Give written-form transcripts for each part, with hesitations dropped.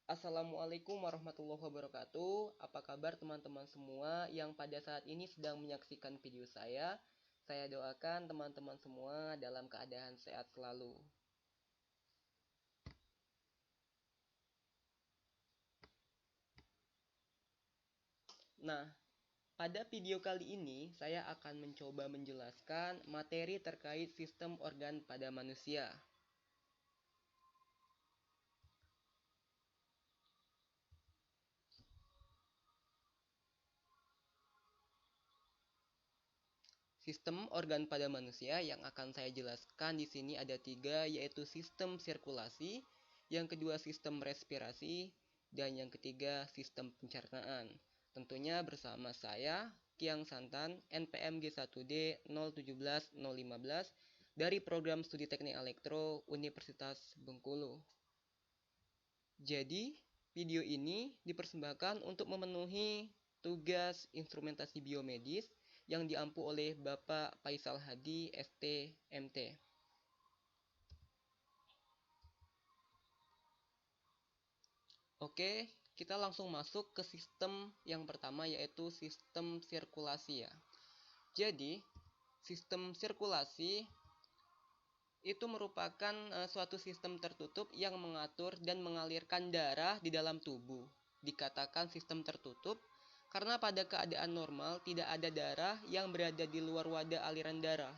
Assalamualaikum warahmatullahi wabarakatuh. Apa kabar teman-teman semua yang pada saat ini sedang menyaksikan video saya? Saya doakan teman-teman semua dalam keadaan sehat selalu. Nah, pada video kali ini saya akan mencoba menjelaskan materi terkait sistem organ pada manusia. Sistem organ pada manusia yang akan saya jelaskan di sini ada tiga, yaitu sistem sirkulasi, yang kedua sistem respirasi, dan yang ketiga sistem pencernaan. Tentunya bersama saya, Kiang Santan, NPM G1D 017015 dari Program Studi Teknik Elektro Universitas Bengkulu. Jadi, video ini dipersembahkan untuk memenuhi tugas instrumentasi biomedis yang diampu oleh Bapak Faisal Hadi, ST, MT. Oke, kita langsung masuk ke sistem yang pertama, yaitu sistem sirkulasi ya. Jadi, sistem sirkulasi itu merupakan suatu sistem tertutup yang mengatur dan mengalirkan darah di dalam tubuh. Dikatakan sistem tertutup karena pada keadaan normal tidak ada darah yang berada di luar wadah aliran darah.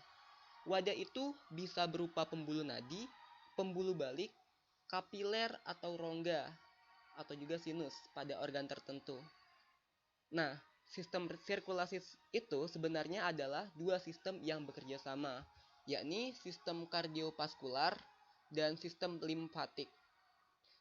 Wadah itu bisa berupa pembuluh nadi, pembuluh balik, kapiler atau rongga, atau juga sinus pada organ tertentu. Nah, sistem sirkulasi itu sebenarnya adalah dua sistem yang bekerja sama, yakni sistem kardiovaskular dan sistem limfatik.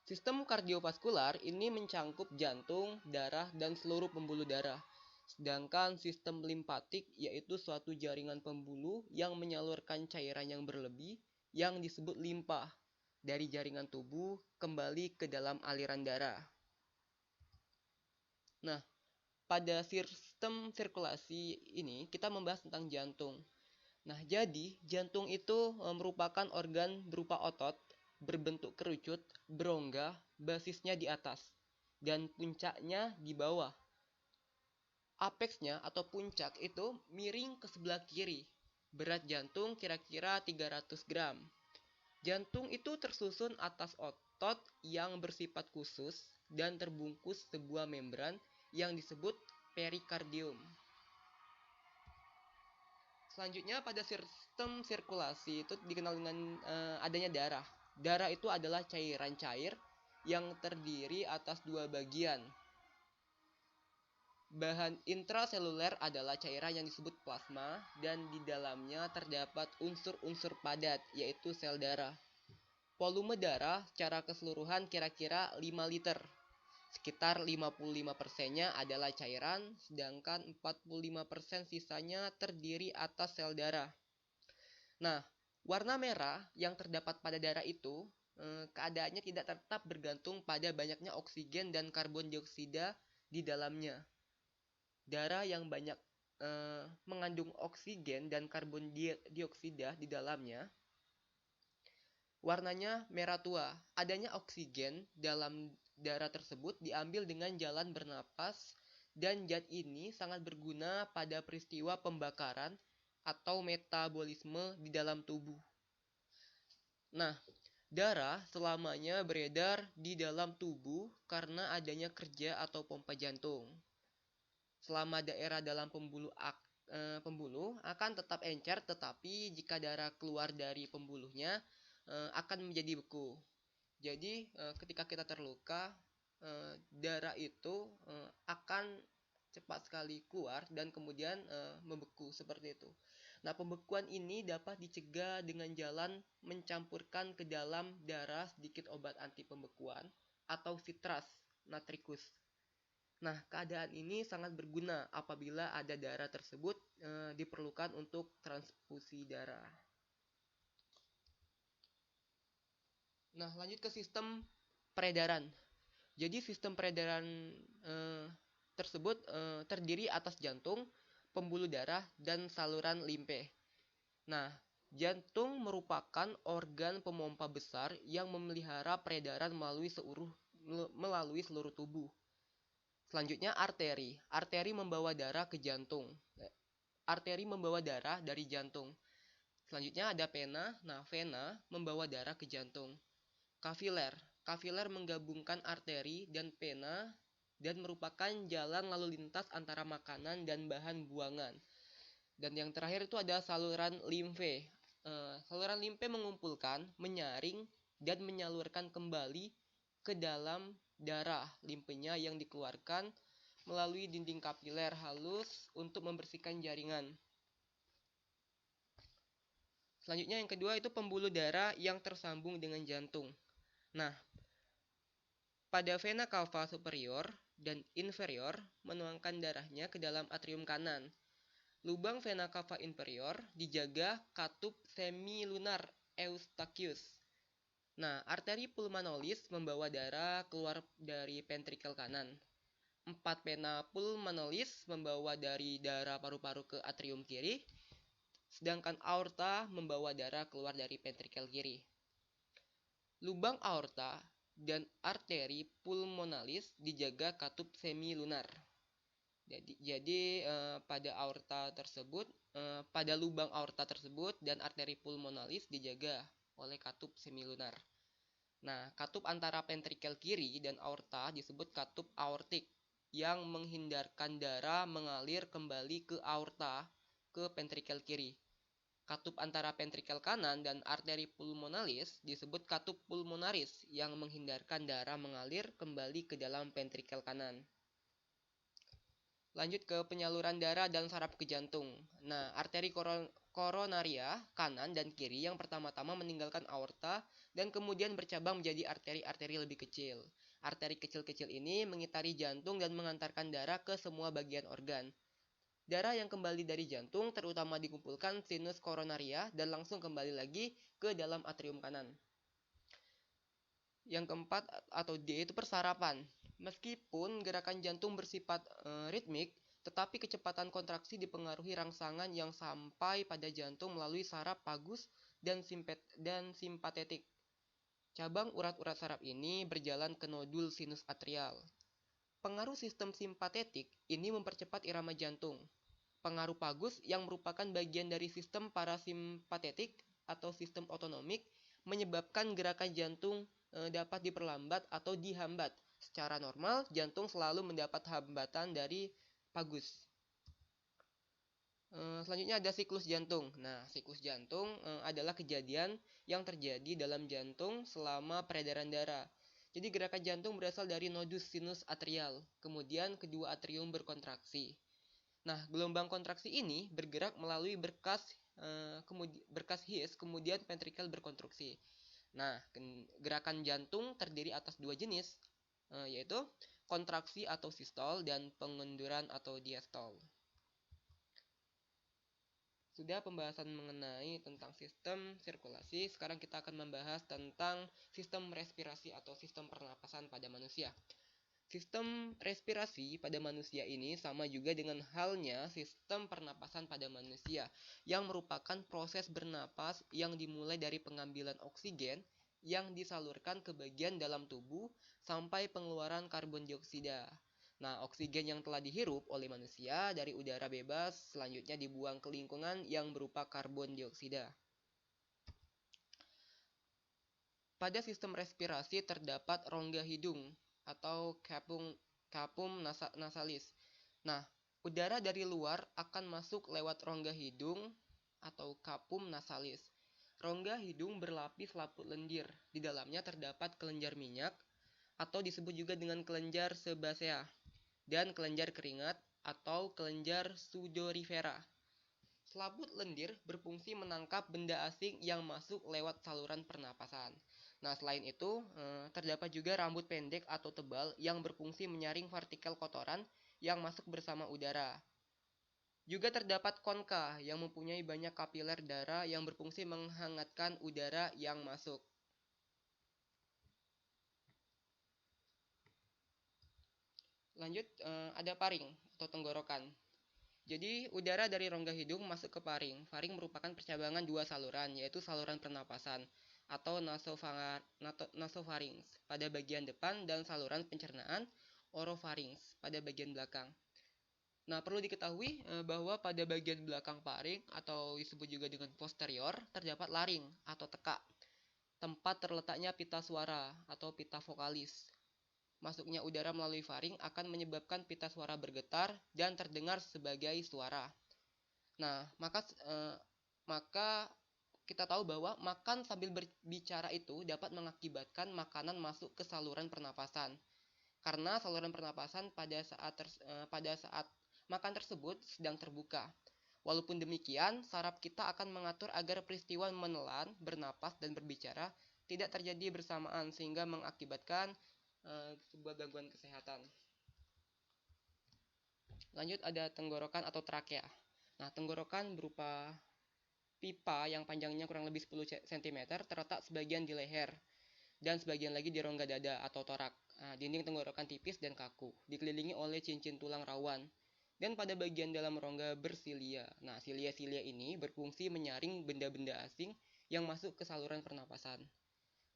Sistem kardiovaskular ini mencangkup jantung, darah, dan seluruh pembuluh darah. Sedangkan sistem limfatik yaitu suatu jaringan pembuluh yang menyalurkan cairan yang berlebih yang disebut limpa dari jaringan tubuh kembali ke dalam aliran darah. Nah, pada sistem sirkulasi ini kita membahas tentang jantung. Nah, jadi jantung itu merupakan organ berupa otot berbentuk kerucut, berongga, basisnya di atas dan puncaknya di bawah. Apexnya atau puncak itu miring ke sebelah kiri. Berat jantung kira-kira 300 gram. Jantung itu tersusun atas otot yang bersifat khusus dan terbungkus sebuah membran yang disebut perikardium. Selanjutnya pada sistem sirkulasi itu dikenal dengan adanya darah. Darah itu adalah cairan cair yang terdiri atas dua bagian. Bahan intraseluler adalah cairan yang disebut plasma dan di dalamnya terdapat unsur-unsur padat yaitu sel darah. Volume darah secara keseluruhan kira-kira 5 liter. Sekitar 55%-nya adalah cairan, sedangkan 45% sisanya terdiri atas sel darah. Nah, warna merah yang terdapat pada darah itu keadaannya tidak tetap bergantung pada banyaknya oksigen dan karbon dioksida di dalamnya. Darah yang banyak mengandung oksigen dan karbon dioksida di dalamnya, warnanya merah tua. Adanya oksigen dalam darah tersebut diambil dengan jalan bernapas dan zat ini sangat berguna pada peristiwa pembakaran atau metabolisme di dalam tubuh. Nah, darah selamanya beredar di dalam tubuh karena adanya kerja atau pompa jantung. Selama daerah dalam pembuluh akan tetap encer, tetapi jika darah keluar dari pembuluhnya akan menjadi beku. Jadi ketika kita terluka, darah itu akan cepat sekali keluar dan kemudian membeku seperti itu. Nah, pembekuan ini dapat dicegah dengan jalan mencampurkan ke dalam darah sedikit obat anti pembekuan atau sitras natrikus. Nah, keadaan ini sangat berguna apabila ada darah tersebut diperlukan untuk transfusi darah. Nah, lanjut ke sistem peredaran. Jadi sistem peredaran tersebut terdiri atas jantung, pembuluh darah, dan saluran limfe. Nah, jantung merupakan organ pemompa besar yang memelihara peredaran melalui melalui seluruh tubuh. Selanjutnya arteri. Arteri membawa darah ke jantung. Arteri membawa darah dari jantung. Selanjutnya ada vena. Nah, vena membawa darah ke jantung. Kapiler. Kapiler menggabungkan arteri dan vena dan merupakan jalan lalu lintas antara makanan dan bahan buangan. Dan yang terakhir itu ada saluran limfe. Saluran limfe mengumpulkan, menyaring, dan menyalurkan kembali ke dalam darah limfenya yang dikeluarkan melalui dinding kapiler halus untuk membersihkan jaringan. Selanjutnya yang kedua itu pembuluh darah yang tersambung dengan jantung. Nah, pada vena cava superior dan inferior menuangkan darahnya ke dalam atrium kanan. Lubang vena cava inferior dijaga katup semilunar Eustachius. Nah, arteri pulmonalis membawa darah keluar dari ventrikel kanan. 4 vena pulmonalis membawa dari darah paru-paru ke atrium kiri, sedangkan aorta membawa darah keluar dari ventrikel kiri. Lubang aorta dan arteri pulmonalis dijaga katup semilunar. Jadi pada lubang aorta tersebut dan arteri pulmonalis dijaga oleh katup semilunar. Nah, katup antara ventrikel kiri dan aorta disebut katup aortik yang menghindarkan darah mengalir kembali ke aorta ke ventrikel kiri. Katup antara ventrikel kanan dan arteri pulmonalis disebut katup pulmonaris yang menghindarkan darah mengalir kembali ke dalam ventrikel kanan. Lanjut ke penyaluran darah dan saraf ke jantung. Nah, arteri koronaria kanan dan kiri yang pertama-tama meninggalkan aorta dan kemudian bercabang menjadi arteri-arteri lebih kecil. Arteri kecil-kecil ini mengitari jantung dan mengantarkan darah ke semua bagian organ. Darah yang kembali dari jantung terutama dikumpulkan sinus koronaria dan langsung kembali lagi ke dalam atrium kanan. Yang keempat atau D itu persarapan. Meskipun gerakan jantung bersifat ritmik, tetapi kecepatan kontraksi dipengaruhi rangsangan yang sampai pada jantung melalui saraf vagus dan simpatetik. Cabang urat-urat saraf ini berjalan ke nodul sinus atrial. Pengaruh sistem simpatetik ini mempercepat irama jantung. Pengaruh vagus yang merupakan bagian dari sistem parasimpatetik atau sistem otonomik menyebabkan gerakan jantung dapat diperlambat atau dihambat. Secara normal, jantung selalu mendapat hambatan dari vagus. Selanjutnya ada siklus jantung. Nah, siklus jantung adalah kejadian yang terjadi dalam jantung selama peredaran darah. Jadi gerakan jantung berasal dari nodus sinus atrial. Kemudian kedua atrium berkontraksi. Nah, gelombang kontraksi ini bergerak melalui berkas his, kemudian ventrikel berkonstruksi. Nah, gerakan jantung terdiri atas dua jenis, yaitu kontraksi atau sistol dan pengenduran atau diastol. Sudah pembahasan mengenai tentang sistem sirkulasi, sekarang kita akan membahas tentang sistem respirasi atau sistem pernapasan pada manusia. Sistem respirasi pada manusia ini sama juga dengan halnya sistem pernapasan pada manusia, yang merupakan proses bernapas yang dimulai dari pengambilan oksigen yang disalurkan ke bagian dalam tubuh sampai pengeluaran karbon dioksida. Nah, oksigen yang telah dihirup oleh manusia dari udara bebas selanjutnya dibuang ke lingkungan yang berupa karbon dioksida. Pada sistem respirasi terdapat rongga hidung atau capum nasalis. Nah, udara dari luar akan masuk lewat rongga hidung atau capum nasalis. Rongga hidung berlapis laput lendir. Di dalamnya terdapat kelenjar minyak atau disebut juga dengan kelenjar sebasea dan kelenjar keringat atau kelenjar sudorifera. Selaput lendir berfungsi menangkap benda asing yang masuk lewat saluran pernapasan. Nah, selain itu, terdapat juga rambut pendek atau tebal yang berfungsi menyaring partikel kotoran yang masuk bersama udara. Juga terdapat konka yang mempunyai banyak kapiler darah yang berfungsi menghangatkan udara yang masuk. Lanjut, ada paring atau tenggorokan. Jadi, udara dari rongga hidung masuk ke paring. Paring merupakan percabangan dua saluran, yaitu saluran pernapasan. atau nasofarinks pada bagian depan dan saluran pencernaan orofarinks pada bagian belakang. Nah, perlu diketahui bahwa pada bagian belakang faring atau disebut juga dengan posterior terdapat laring atau tekak, tempat terletaknya pita suara atau pita vokalis. Masuknya udara melalui faring akan menyebabkan pita suara bergetar dan terdengar sebagai suara. Nah, maka kita tahu bahwa makan sambil berbicara itu dapat mengakibatkan makanan masuk ke saluran pernapasan. Karena saluran pernapasan pada saat makan tersebut sedang terbuka. Walaupun demikian, saraf kita akan mengatur agar peristiwa menelan, bernapas, dan berbicara tidak terjadi bersamaan sehingga mengakibatkan sebuah gangguan kesehatan. Lanjut ada tenggorokan atau trakea. Nah, tenggorokan berupa pipa yang panjangnya kurang lebih 10 cm terletak sebagian di leher dan sebagian lagi di rongga dada atau torak. Nah, dinding tenggorokan tipis dan kaku, dikelilingi oleh cincin tulang rawan. Dan pada bagian dalam rongga bersilia. Nah, silia-silia ini berfungsi menyaring benda-benda asing yang masuk ke saluran pernapasan.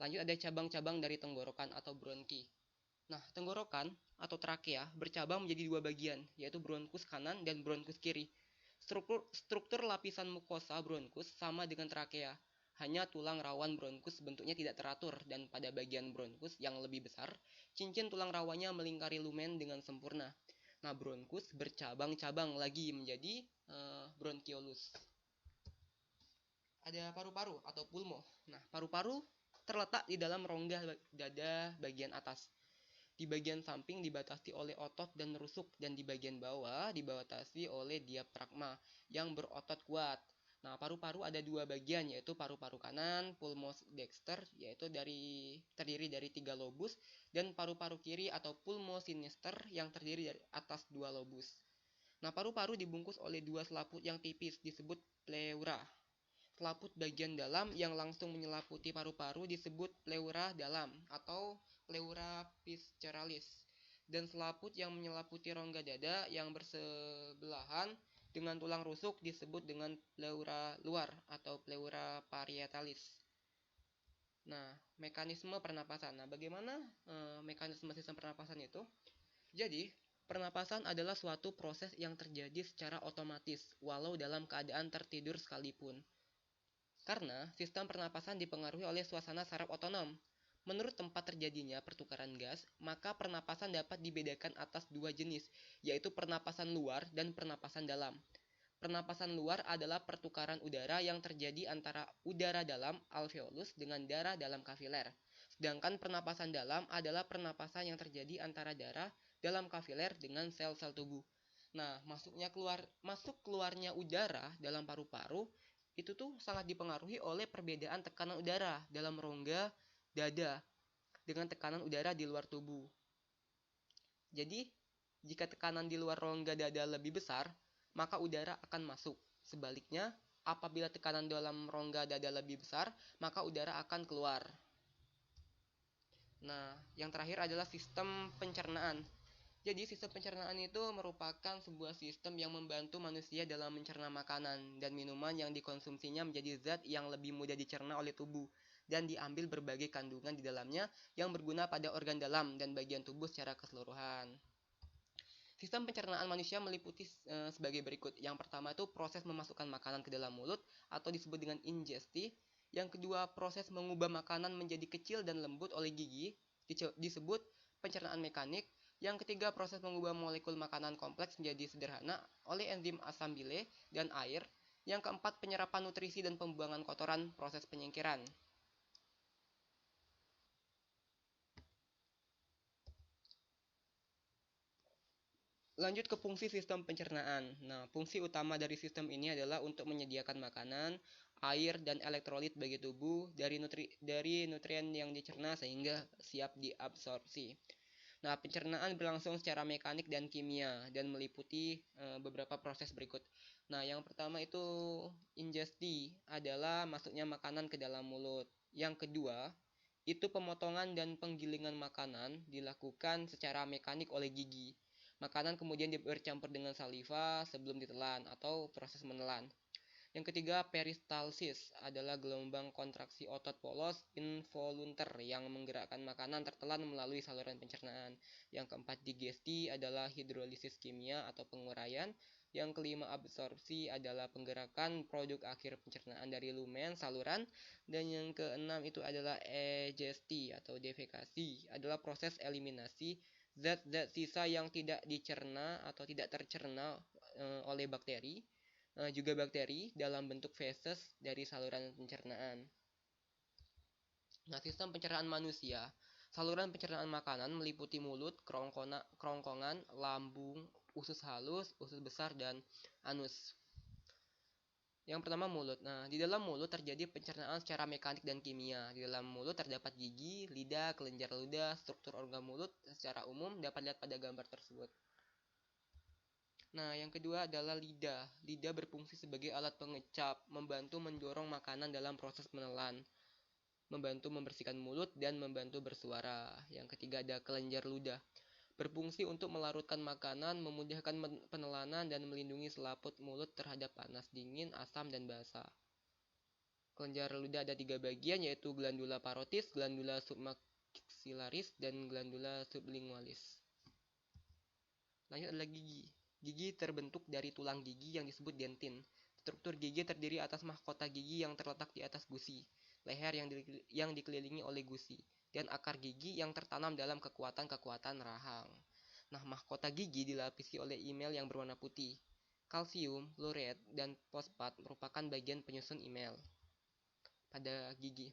Lanjut ada cabang-cabang dari tenggorokan atau bronki. Nah, tenggorokan atau trakea bercabang menjadi dua bagian, yaitu bronkus kanan dan bronkus kiri. Struktur lapisan mukosa bronkus sama dengan trakea. Hanya tulang rawan bronkus bentuknya tidak teratur dan pada bagian bronkus yang lebih besar, cincin tulang rawannya melingkari lumen dengan sempurna. Nah, bronkus bercabang-cabang lagi menjadi bronkiolus. Ada paru-paru atau pulmo. Nah, paru-paru terletak di dalam rongga dada bagian atas. Di bagian samping dibatasi oleh otot dan rusuk dan di bagian bawah dibatasi oleh diafragma yang berotot kuat. Nah, paru-paru ada dua bagian, yaitu paru-paru kanan, pulmos dexter, yaitu terdiri dari 3 lobus, dan paru-paru kiri atau pulmos sinister yang terdiri dari atas 2 lobus. Nah, paru-paru dibungkus oleh 2 selaput yang tipis disebut pleura. Selaput bagian dalam yang langsung menyelaputi paru-paru disebut pleura dalam atau pleura visceralis. Dan selaput yang menyelaputi rongga dada yang bersebelahan dengan tulang rusuk disebut dengan pleura luar atau pleura parietalis. Nah, mekanisme pernapasan. Nah, bagaimana mekanisme sistem pernapasan itu? Jadi, pernapasan adalah suatu proses yang terjadi secara otomatis walau dalam keadaan tertidur sekalipun. Karena sistem pernapasan dipengaruhi oleh suasana saraf otonom. Menurut tempat terjadinya pertukaran gas, maka pernapasan dapat dibedakan atas 2 jenis, yaitu pernapasan luar dan pernapasan dalam. Pernapasan luar adalah pertukaran udara yang terjadi antara udara dalam alveolus dengan darah dalam kapiler. Sedangkan pernapasan dalam adalah pernapasan yang terjadi antara darah dalam kapiler dengan sel-sel tubuh. Nah, masuk keluarnya udara dalam paru-paru itu tuh sangat dipengaruhi oleh perbedaan tekanan udara dalam rongga dada dengan tekanan udara di luar tubuh. Jadi, jika tekanan di luar rongga dada lebih besar, maka udara akan masuk. Sebaliknya, apabila tekanan dalam rongga dada lebih besar, maka udara akan keluar. Nah, yang terakhir adalah sistem pencernaan. Jadi, sistem pencernaan itu merupakan sebuah sistem yang membantu manusia dalam mencerna makanan dan minuman yang dikonsumsinya menjadi zat yang lebih mudah dicerna oleh tubuh dan diambil berbagai kandungan di dalamnya yang berguna pada organ dalam dan bagian tubuh secara keseluruhan. Sistem pencernaan manusia meliputi sebagai berikut. Yang pertama itu proses memasukkan makanan ke dalam mulut atau disebut dengan ingesti. Yang kedua, proses mengubah makanan menjadi kecil dan lembut oleh gigi disebut pencernaan mekanik. Yang ketiga, proses mengubah molekul makanan kompleks menjadi sederhana oleh enzim asam bile dan air. Yang keempat, penyerapan nutrisi dan pembuangan kotoran, proses penyingkiran. Lanjut ke fungsi sistem pencernaan. Nah, fungsi utama dari sistem ini adalah untuk menyediakan makanan, air, dan elektrolit bagi tubuh dari nutrien yang dicerna sehingga siap diabsorpsi. Nah, pencernaan berlangsung secara mekanik dan kimia dan meliputi beberapa proses berikut. Nah, yang pertama itu ingesti adalah masuknya makanan ke dalam mulut. Yang kedua, itu pemotongan dan penggilingan makanan dilakukan secara mekanik oleh gigi. Makanan kemudian bercampur dengan saliva sebelum ditelan atau proses menelan. Yang ketiga, peristalsis adalah gelombang kontraksi otot polos involunter yang menggerakkan makanan tertelan melalui saluran pencernaan. Yang keempat, digesti adalah hidrolisis kimia atau penguraian. Yang kelima, absorpsi adalah penggerakan produk akhir pencernaan dari lumen saluran. Dan yang keenam itu adalah egesti atau defekasi, adalah proses eliminasi zat-zat sisa yang tidak dicerna atau tidak tercerna oleh bakteri, juga bakteri dalam bentuk feses dari saluran pencernaan. Nah, sistem pencernaan manusia. Saluran pencernaan makanan meliputi mulut, kerongkongan, lambung, usus halus, usus besar, dan anus. Yang pertama, mulut. Nah, di dalam mulut terjadi pencernaan secara mekanik dan kimia. Di dalam mulut terdapat gigi, lidah, kelenjar ludah, struktur organ mulut secara umum dapat dilihat pada gambar tersebut. Nah, yang kedua adalah lidah. Lidah berfungsi sebagai alat pengecap, membantu mendorong makanan dalam proses menelan, membantu membersihkan mulut, dan membantu bersuara. Yang ketiga ada kelenjar ludah. Berfungsi untuk melarutkan makanan, memudahkan penelanan, dan melindungi selaput mulut terhadap panas, dingin, asam, dan basah. Kelenjar ludah ada 3 bagian, yaitu glandula parotis, glandula submaxillaris, dan glandula sublingualis. Lanjut adalah gigi. Gigi terbentuk dari tulang gigi yang disebut dentin. Struktur gigi terdiri atas mahkota gigi yang terletak di atas gusi, leher yang dikelilingi oleh gusi, dan akar gigi yang tertanam dalam kekuatan-kekuatan rahang. Nah, mahkota gigi dilapisi oleh email yang berwarna putih. Kalsium, fluorid, dan fosfat merupakan bagian penyusun email pada gigi.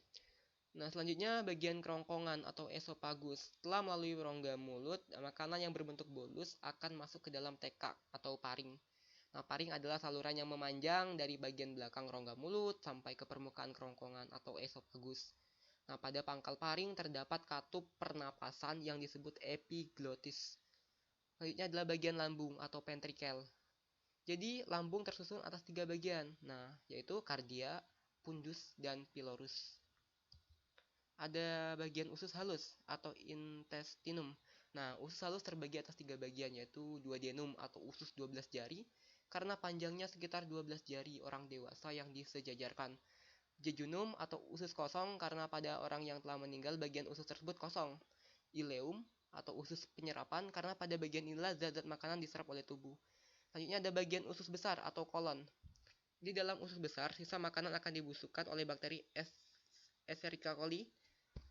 Nah, selanjutnya bagian kerongkongan atau esofagus. Setelah melalui rongga mulut, makanan yang berbentuk bolus akan masuk ke dalam tekak atau paring. Nah, paring adalah saluran yang memanjang dari bagian belakang rongga mulut sampai ke permukaan kerongkongan atau esofagus. Nah, pada pangkal paring terdapat katup pernapasan yang disebut epiglottis. Selanjutnya adalah bagian lambung atau ventricle. Jadi, lambung tersusun atas 3 bagian. Nah, yaitu kardia, fundus, dan pylorus. Ada bagian usus halus atau intestinum. Nah, usus halus terbagi atas 3 bagian, yaitu duodenum atau usus 12 jari, karena panjangnya sekitar 12 jari orang dewasa yang disejajarkan. Jejunum atau usus kosong, karena pada orang yang telah meninggal bagian usus tersebut kosong. Ileum atau usus penyerapan, karena pada bagian inilah zat-zat makanan diserap oleh tubuh. Selanjutnya ada bagian usus besar atau kolon. Di dalam usus besar, sisa makanan akan dibusukkan oleh bakteri Escherichia coli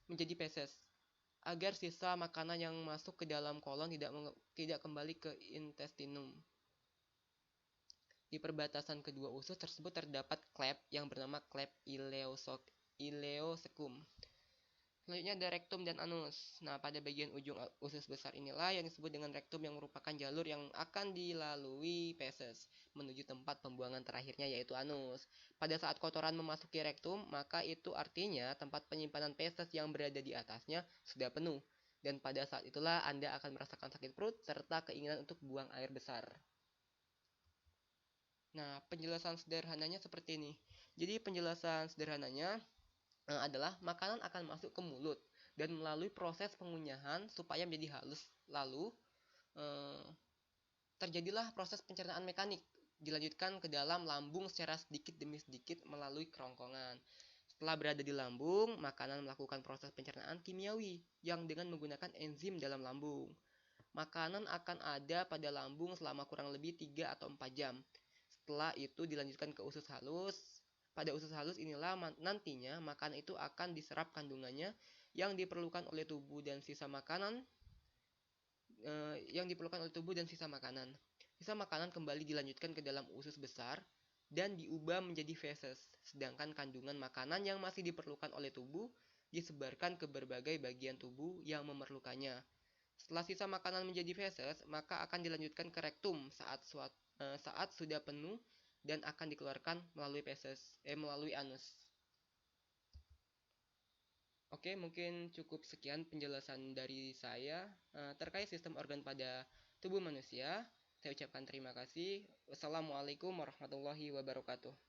menjadi feses, agar sisa makanan yang masuk ke dalam kolon tidak kembali ke intestinum. Di perbatasan kedua usus tersebut terdapat klep yang bernama klep ileocekum. Selanjutnya ada rektum dan anus. Nah, pada bagian ujung usus besar inilah yang disebut dengan rektum, yang merupakan jalur yang akan dilalui feses menuju tempat pembuangan terakhirnya, yaitu anus. Pada saat kotoran memasuki rektum, maka itu artinya tempat penyimpanan feses yang berada di atasnya sudah penuh. Dan pada saat itulah Anda akan merasakan sakit perut serta keinginan untuk buang air besar. Nah, penjelasan sederhananya seperti ini. Jadi penjelasan sederhananya adalah makanan akan masuk ke mulut dan melalui proses pengunyahan supaya menjadi halus. Lalu terjadilah proses pencernaan mekanik, dilanjutkan ke dalam lambung secara sedikit demi sedikit melalui kerongkongan. Setelah berada di lambung, makanan melakukan proses pencernaan kimiawi yang dengan menggunakan enzim dalam lambung. Makanan akan ada pada lambung selama kurang lebih 3 atau 4 jam. Setelah itu dilanjutkan ke usus halus. Pada usus halus inilah nantinya makanan itu akan diserap kandungannya yang diperlukan oleh tubuh dan sisa makanan Sisa makanan kembali dilanjutkan ke dalam usus besar dan diubah menjadi feses, sedangkan kandungan makanan yang masih diperlukan oleh tubuh disebarkan ke berbagai bagian tubuh yang memerlukannya. Setelah sisa makanan menjadi feses, maka akan dilanjutkan ke rektum saat sudah penuh dan akan dikeluarkan melalui anus. Oke, mungkin cukup sekian penjelasan dari saya terkait sistem organ pada tubuh manusia. Saya ucapkan terima kasih. Wassalamualaikum warahmatullahi wabarakatuh.